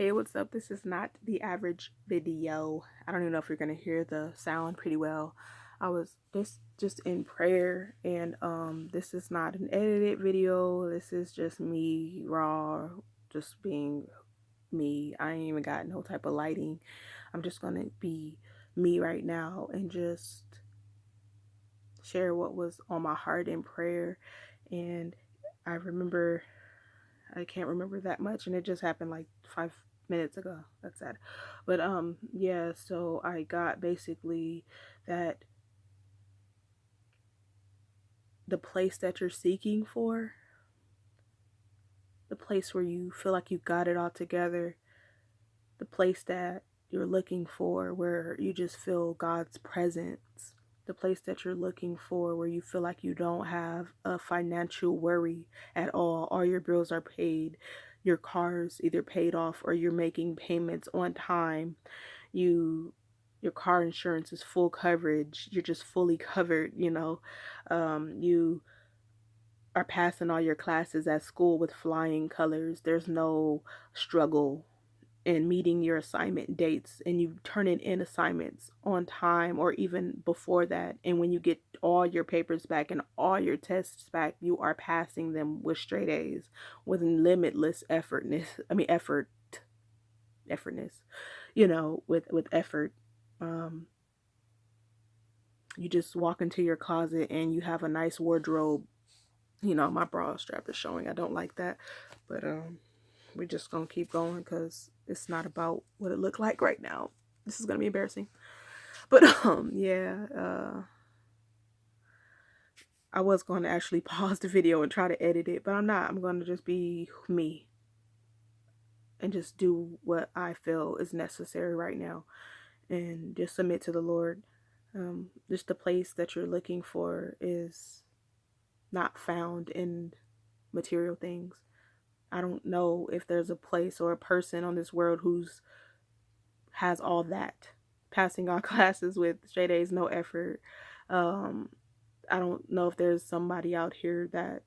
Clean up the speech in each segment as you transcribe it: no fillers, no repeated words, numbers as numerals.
Hey, what's up? This is not the average video. I don't even know if you're gonna hear the sound pretty well. I was just in prayer, and this is not an edited video. This is just me raw, just being me. I ain't even got no type of lighting. I'm just gonna be me right now and just share what was on my heart in prayer. And I remember I can't remember that much, and it just happened like 5 minutes ago. That's sad. But yeah, so I got basically that the place that you're seeking for, the place where you feel like you got it all together, the place that you're looking for where you just feel God's presence, the place that you're looking for where you feel like you don't have a financial worry at all your bills are paid, your car's either paid off or you're making payments on time, your car insurance is full coverage, you're just fully covered, you are passing all your classes at school with flying colors. There's no struggle in meeting your assignment dates, and you turning in assignments on time or even before that. And when you get all your papers back and all your tests back, you are passing them with straight A's with limitless effortness, with effort. Um, you just walk into your closet and you have a nice wardrobe. My bra strap is showing. I don't like that, but we're just gonna keep going because it's not about what it looked like right now. This is gonna be embarrassing. But yeah, I was going to actually pause the video and try to edit it, but I'm not. I'm going to just be me and just do what I feel is necessary right now and just submit to the Lord. Just the place that you're looking for is not found in material things. I don't know if there's a place or a person on this world who's has all that, passing all classes with straight A's, no effort. I don't know if there's somebody out here that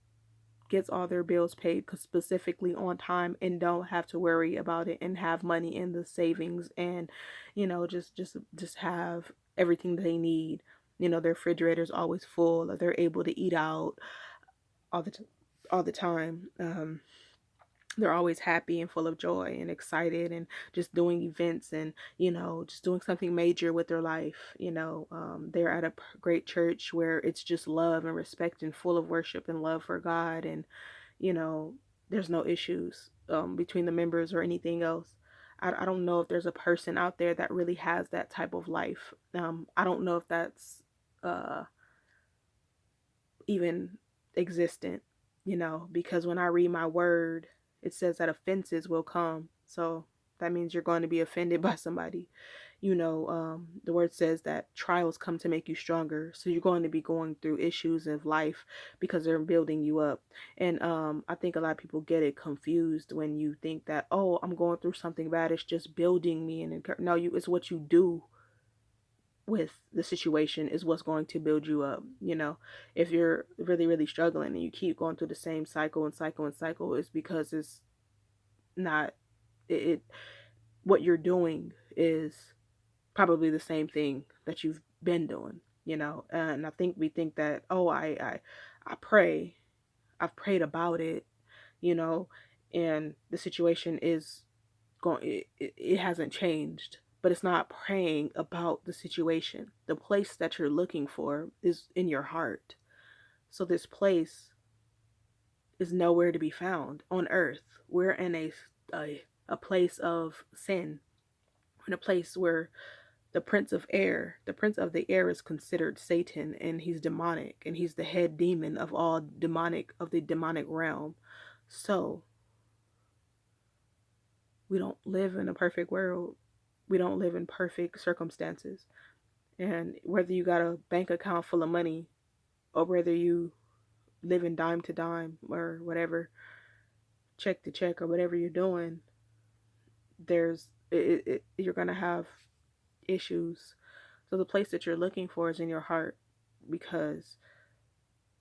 gets all their bills paid specifically on time and don't have to worry about it and have money in the savings and just have everything they need. Their refrigerator's always full, or they're able to eat out all the time. They're always happy and full of joy and excited and just doing events and just doing something major with their life. They're at a great church where it's just love and respect and full of worship and love for God, and there's no issues between the members or anything else. I don't know if there's a person out there that really has that type of life. I don't know if that's uh even existent, because when I read my word, it says that offenses will come. So that means you're going to be offended by somebody. The word says that trials come to make you stronger. So you're going to be going through issues of life because they're building you up. And I think a lot of people get it confused when you think that, oh, I'm going through something bad, it's just building me. And no, it's what you do with the situation is what's going to build you up. If you're really, really struggling and you keep going through the same cycle and cycle and cycle, it's because it's not it what you're doing is probably the same thing that you've been doing. And I think we think that, oh, I pray, I've prayed about it, you know and the situation is it hasn't changed. But it's not praying about the situation. The place that you're looking for is in your heart. So this place is nowhere to be found on earth. We're in a place of sin, in a place where the prince of the air is considered Satan, and he's demonic, and he's the head demon of the demonic realm. So we don't live in a perfect world. We don't live in perfect circumstances. And whether you got a bank account full of money or whether you live in dime to dime or whatever, check to check or whatever you're doing, you're going to have issues. So the place that you're looking for is in your heart, because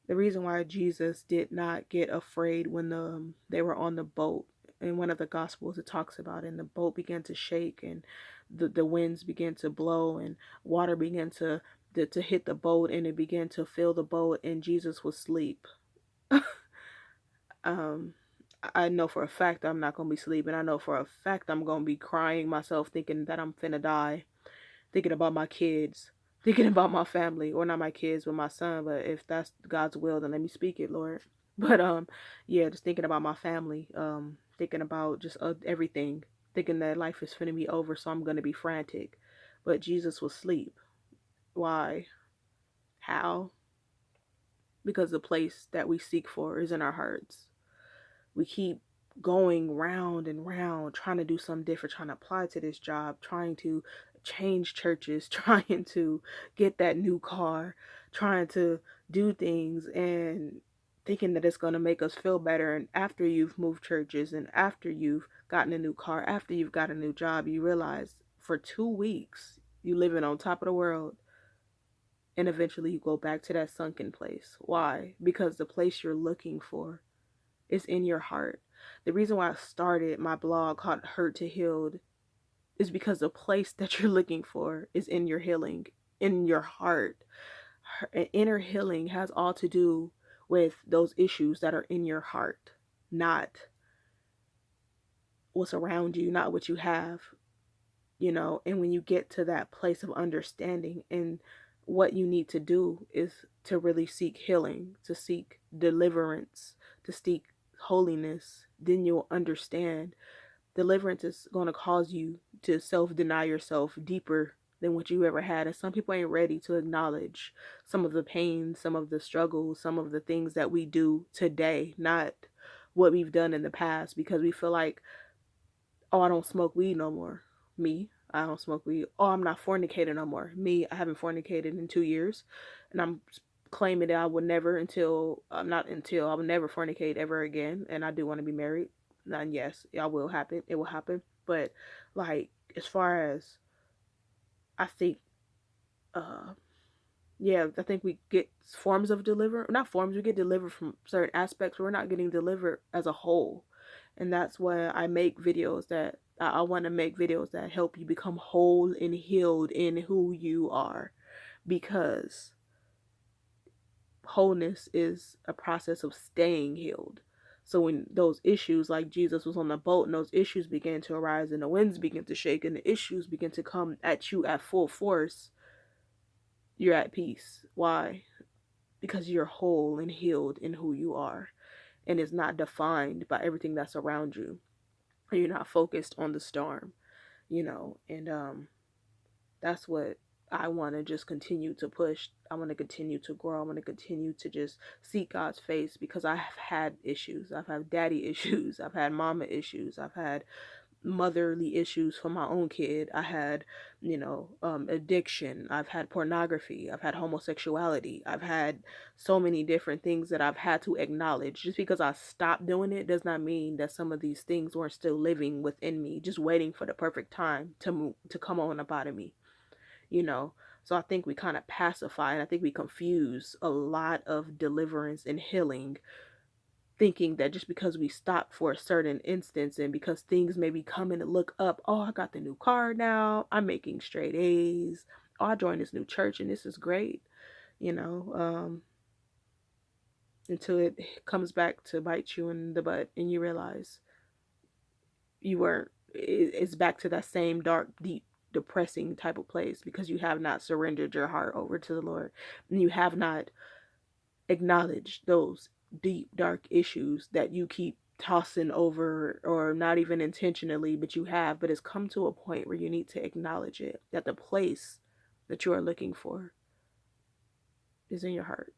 the reason why Jesus did not get afraid when they were on the boat in one of the gospels it talks about, and the boat began to shake, and the winds began to blow, and water began to hit the boat, and it began to fill the boat, and Jesus was asleep. um I know for a fact I'm not gonna be sleeping. I know for a fact I'm gonna be crying myself, thinking that I'm finna die, thinking about my kids, thinking about my family, or not my kids, but my son. But if that's God's will, then let me speak it, Lord. But yeah, just thinking about my family, thinking about just everything, thinking that life is finna be over, so I'm gonna be frantic. But Jesus was asleep. Why? How? Because the place that we seek for is in our hearts. We keep going round and round, trying to do something different, trying to apply to this job, trying to change churches, trying to get that new car, trying to do things, and thinking that it's going to make us feel better. And after you've moved churches, and after you've gotten a new car, after you've got a new job, you realize for 2 weeks you living on top of the world, and eventually you go back to that sunken place. Why? Because the place you're looking for is in your heart. The reason why I started my blog called Hurt to Healed is because the place that you're looking for is in your healing, in your heart. Inner healing has all to do with those issues that are in your heart, not what's around you, not what you have, And when you get to that place of understanding, and what you need to do is to really seek healing, to seek deliverance, to seek holiness, then you'll understand deliverance is going to cause you to self-deny yourself deeper than what you ever had. And some people ain't ready to acknowledge some of the pain, some of the struggles, some of the things that we do today, not what we've done in the past, because we feel like, oh, I don't smoke weed no more. Me, I don't smoke weed. Oh, I'm not fornicating no more. Me, I haven't fornicated in 2 years, and I'm claiming that I would never I would never fornicate ever again. And I do want to be married. And yes, it will happen. It will happen. But like, as far as I think, uh, yeah, I think we get forms of deliver, not forms. We get delivered from certain aspects. We're not getting delivered as a whole. And that's why I make videos that I want to make videos that help you become whole and healed in who you are, because wholeness is a process of staying healed. So when those issues, like Jesus was on the boat, and those issues began to arise, and the winds begin to shake, and the issues begin to come at you at full force, you're at peace. Why? Because you're whole and healed in who you are, and it's not defined by everything that's around you. You're not focused on the storm, and that's what I want to just continue to push. I want to continue to grow. I want to continue to just seek God's face, because I have had issues. I've had daddy issues. I've had mama issues. I've had motherly issues for my own kid. I had, addiction. I've had pornography. I've had homosexuality. I've had so many different things that I've had to acknowledge. Just because I stopped doing it does not mean that some of these things weren't still living within me, just waiting for the perfect time to come on up out of me, you know. So I think we kind of pacify, and I think we confuse a lot of deliverance and healing, thinking that just because we stop for a certain instance, and because things may be coming to look up, oh, I got the new car now, I'm making straight A's, oh, I joined this new church and this is great, you know, until it comes back to bite you in the butt, and you realize you weren't, it's back to that same dark, deep, depressing type of place, because you have not surrendered your heart over to the Lord, and you have not acknowledged those deep, dark issues that you keep tossing over, or not even intentionally, but you have. But it's come to a point where you need to acknowledge it, that the place that you are looking for is in your heart.